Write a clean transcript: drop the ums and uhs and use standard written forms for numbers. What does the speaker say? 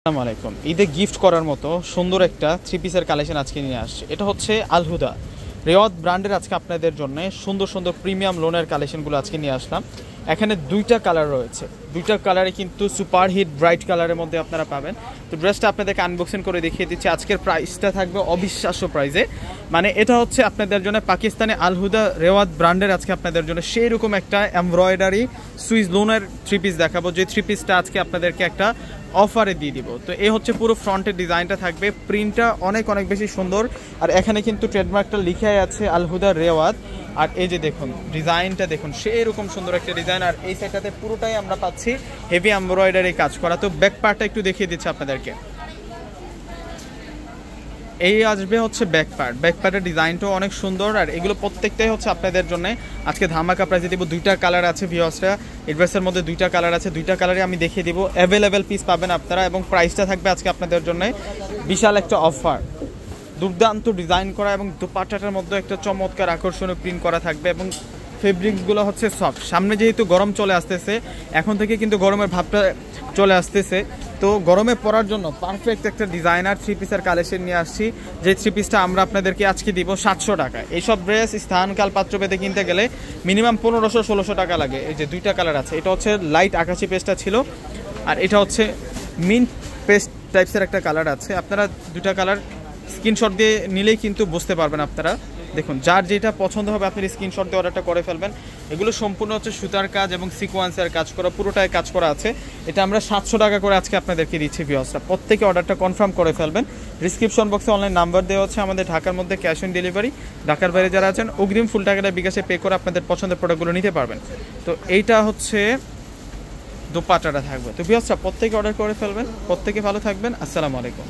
আসসালামু আলাইকুম। ঈদে গিফট করার মতো সুন্দর একটা থ্রি পিসের কালেকশন আজকে নিয়ে আসছে। এটা হচ্ছে আল হুদা রেওয়াদ ব্র্যান্ডের আজকে আপনাদের জন্য সুন্দর সুন্দর প্রিমিয়াম লোনের কালেকশনগুলো আজকে নিয়ে আসলাম। এখানে দুইটা কালার রয়েছে, দুইটা কালারে কিন্তু সুপার হিট ব্রাইট কালারের মধ্যে আপনারা পাবেন। তো ড্রেসটা আপনাদেরকে আনবক্সিং করে দেখিয়ে দিচ্ছি। আজকের প্রাইসটা থাকবে অবিশ্বাস্য প্রাইসে, মানে এটা হচ্ছে আপনাদের জন্য পাকিস্তানি আল হুদা রেওয়াদ ব্র্যান্ডের আজকে আপনাদের জন্য সেই রকম একটা এমব্রয়ডারি সুইস লোনের থ্রি পিস দেখাবো, যে থ্রি পিসটা আজকে আপনাদেরকে একটা অফারে দিয়ে দিব। তো এই হচ্ছে পুরো ফ্রন্টের ডিজাইনটা থাকবে, প্রিন্টটা অনেক অনেক বেশি সুন্দর। আর এখানে কিন্তু ট্রেডমার্কটা লিখাই আছে আল হুদা রেওয়াদ। আর এই যে দেখুন ডিজাইনটা দেখুন, সেই রকম সুন্দর একটা ডিজাইন। আর এই সাইডটাতে পুরোটাই আমরা পাচ্ছি হেভি এমব্রয়ডারি কাজ করা। তো ব্যাক পার্টটা একটু দেখিয়ে দিচ্ছি আপনাদেরকে। এই আসবে হচ্ছে ব্যাক পার্টের ডিজাইনটাও অনেক সুন্দর। আর এগুলো প্রত্যেকটাই হচ্ছে আপনাদের জন্য আজকে ধামাকা প্রাইসে দিব। দুইটা কালার আছে ভিউয়ার্সরা, এই ড্রেসের মধ্যে দুইটা কালার আছে, দুইটা কালারে আমি দেখিয়ে দিব। অ্যাভেলেবেল পিস পাবেন আপনারা এবং প্রাইসটা থাকবে আজকে আপনাদের জন্য বিশাল একটা অফার। দুর্দান্ত ডিজাইন করা এবং দুপাট্টাটার মধ্যে একটা চমৎকার আকর্ষণীয় প্রিন্ট করা থাকবে এবং ফেব্রিক্সগুলো হচ্ছে সফট। সামনে যেহেতু গরম চলে আসতেছে, এখন থেকে কিন্তু গরমের ভাবটা চলে আসতেছে, তো গরমে পরার জন্য পারফেক্ট একটা ডিজাইনার থ্রি পিসের কালেকশন নিয়ে আসছি। যে থ্রি পিসটা আমরা আপনাদেরকে আজকে দিব 700 টাকায়। এইসব ড্রেস স্থানকাল পাত্র পেতে কিনতে গেলে মিনিমাম 1500-1600 টাকা লাগে। এই যে দুইটা কালার আছে, এটা হচ্ছে লাইট আকাশি পেস্টটা ছিল, আর এটা হচ্ছে মিন্ট পেস্ট টাইপসের একটা কালার আছে। আপনারা দুইটা কালার স্ক্রিনশট দিয়ে নিলেই কিন্তু বুঝতে পারবেন আপনারা। দেখুন যার যেটা পছন্দ হবে আপনি স্ক্রিনশট দিয়ে অর্ডারটা করে ফেলবেন। এগুলো সম্পূর্ণ হচ্ছে সুতার কাজ এবং সিকোয়েন্সের কাজ করা, পুরোটাই কাজ করা আছে। এটা আমরা 700 টাকা করে আজকে আপনাদেরকে দিচ্ছি ভিউয়ার্সরা। প্রত্যেকে অর্ডারটা কনফার্ম করে ফেলবেন। ডিসক্রিপশন বক্সে অনলাইন নাম্বার দেওয়া হচ্ছে আমাদের ঢাকার মধ্যে ক্যাশ অন ডেলিভারি। ঢাকার বাইরে যারা আছেন অগ্রিম ফুল টাকাটা বিকাশে পে করে আপনাদের পছন্দের প্রোডাক্টগুলো নিতে পারবেন। তো এইটা হচ্ছে দোপাট্টাটা থাকবে। তো ভিউয়ার্সরা প্রত্যেকে অর্ডার করে ফেলবেন। প্রত্যেকে ভালো থাকবেন। আসসালামু আলাইকুম।